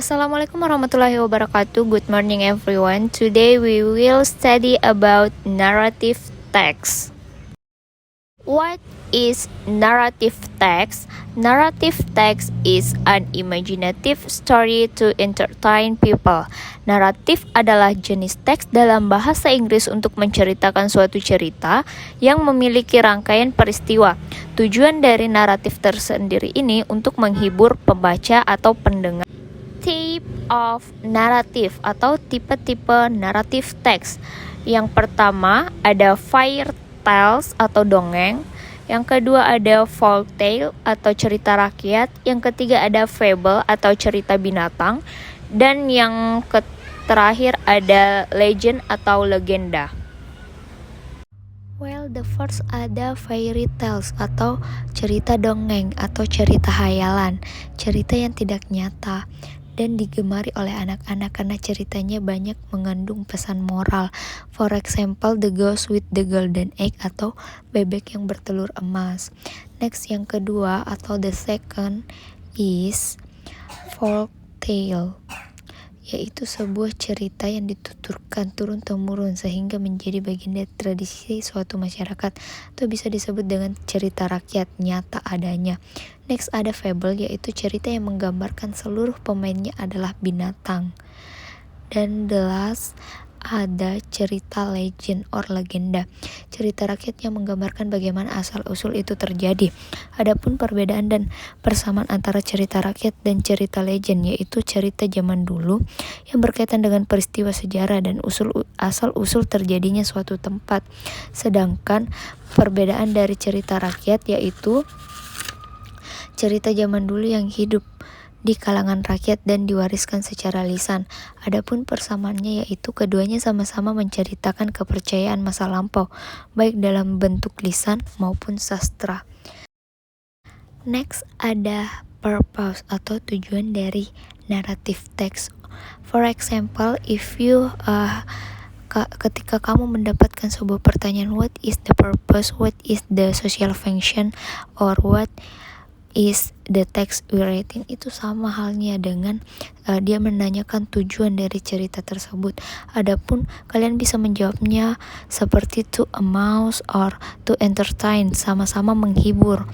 Assalamualaikum warahmatullahi wabarakatuh. Good morning everyone. Today we will study about narrative text. What is narrative text? Narrative text is an imaginative story to entertain people. Naratif adalah jenis teks dalam bahasa Inggris untuk menceritakan suatu cerita yang memiliki rangkaian peristiwa. Tujuan dari naratif tersendiri ini untuk menghibur pembaca atau pendengar. Type of narrative atau tipe-tipe naratif teks. Yang pertama ada fairy tales atau dongeng. Yang kedua ada folk tale atau cerita rakyat. Yang ketiga ada fable atau cerita binatang. Dan yang terakhir ada legend atau legenda. Well, the first ada fairy tales atau cerita dongeng atau cerita hayalan, cerita yang tidak nyata dan digemari oleh anak-anak karena ceritanya banyak mengandung pesan moral. For example, The Ghost with the Golden Egg atau bebek yang bertelur emas. Next, yang kedua atau the second is folk tale, yaitu sebuah cerita yang dituturkan turun-temurun sehingga menjadi bagian dari tradisi suatu masyarakat atau bisa disebut dengan cerita rakyat nyata adanya. Next ada fable, yaitu cerita yang menggambarkan seluruh pemainnya adalah binatang. Dan the last ada cerita legend or legenda, cerita rakyat yang menggambarkan bagaimana asal-usul itu terjadi. Adapun perbedaan dan persamaan antara cerita rakyat dan cerita legend, yaitu cerita zaman dulu yang berkaitan dengan peristiwa sejarah dan asal-usul terjadinya suatu tempat. Sedangkan perbedaan dari cerita rakyat yaitu cerita zaman dulu yang hidup di kalangan rakyat dan diwariskan secara lisan. Adapun persamaannya yaitu keduanya sama-sama menceritakan kepercayaan masa lampau, baik dalam bentuk lisan maupun sastra. Next ada purpose atau tujuan dari narrative text. For example, if you ketika kamu mendapatkan sebuah pertanyaan, what is the purpose, what is the social function, or what is the text we writing, itu sama halnya dengan dia menanyakan tujuan dari cerita tersebut. Adapun kalian bisa menjawabnya seperti to amuse or to entertain, sama-sama menghibur,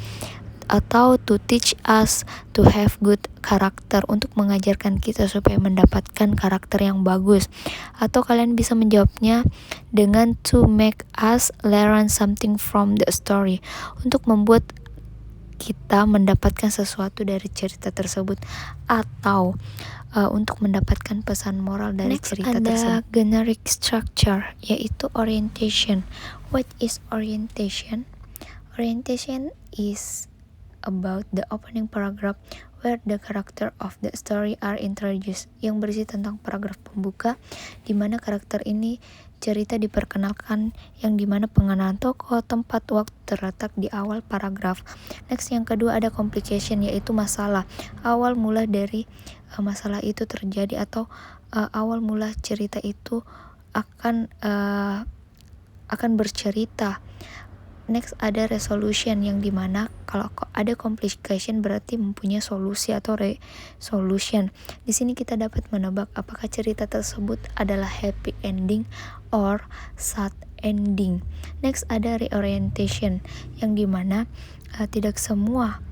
atau to teach us to have good character, untuk mengajarkan kita supaya mendapatkan karakter yang bagus. Atau kalian bisa menjawabnya dengan to make us learn something from the story, untuk membuat kita mendapatkan sesuatu dari cerita tersebut, atau untuk mendapatkan pesan moral dari cerita tersebut. Next ada generic structure, yaitu orientation. What is orientation? Orientation is about the opening paragraph where the character of the story are introduced, yang berisi tentang paragraf pembuka di mana karakter ini cerita diperkenalkan, yang dimana pengenalan tokoh, tempat, waktu terletak di awal paragraf. Next, yang kedua ada complication, yaitu masalah. Awal mula dari masalah itu terjadi, atau awal mula cerita itu akan bercerita. Next ada resolution, yang dimana kalau ada complication berarti mempunyai solusi atau resolution. Di sini kita dapat menebak apakah cerita tersebut adalah happy ending or sad ending. Next ada reorientation, yang dimana tidak semua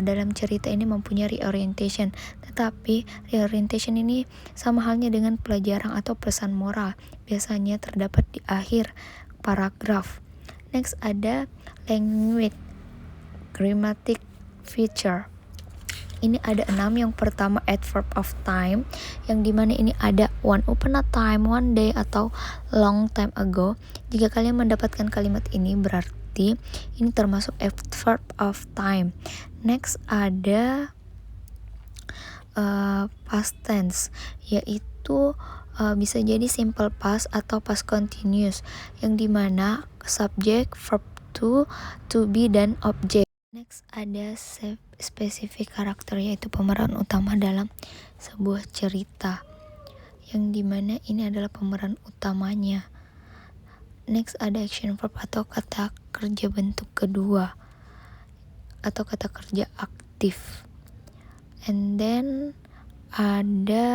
dalam cerita ini mempunyai reorientation, tetapi reorientation ini sama halnya dengan pelajaran atau pesan moral, biasanya terdapat di akhir paragraf. Next ada language grammatic feature. Ini ada 6. Yang pertama adverb of time, yang dimana ini ada one upon a time, one day, atau long time ago. Jika kalian mendapatkan kalimat ini berarti ini termasuk adverb of time. Next ada past tense, yaitu bisa jadi simple past atau past continuous, yang dimana subjek, verb to be, dan objek. Next ada specific karakter, yaitu pemeran utama dalam sebuah cerita, yang dimana ini adalah pemeran utamanya. Next ada action verb atau kata kerja bentuk kedua atau kata kerja aktif. And then ada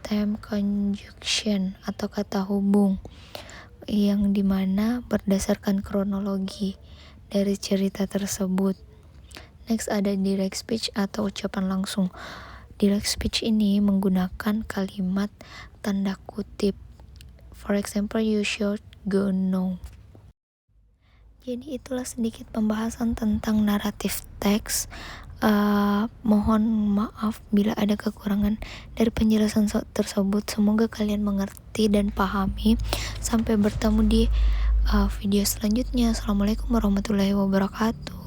time conjunction atau kata hubung yang dimana berdasarkan kronologi dari cerita tersebut. Next ada direct speech atau ucapan langsung. Direct speech ini menggunakan kalimat tanda kutip. For example, you should go now. Jadi itulah sedikit pembahasan tentang naratif teks. Mohon maaf bila ada kekurangan dari penjelasan tersebut. Semoga kalian mengerti dan pahami. Sampai bertemu di video selanjutnya. Assalamualaikum warahmatullahi wabarakatuh.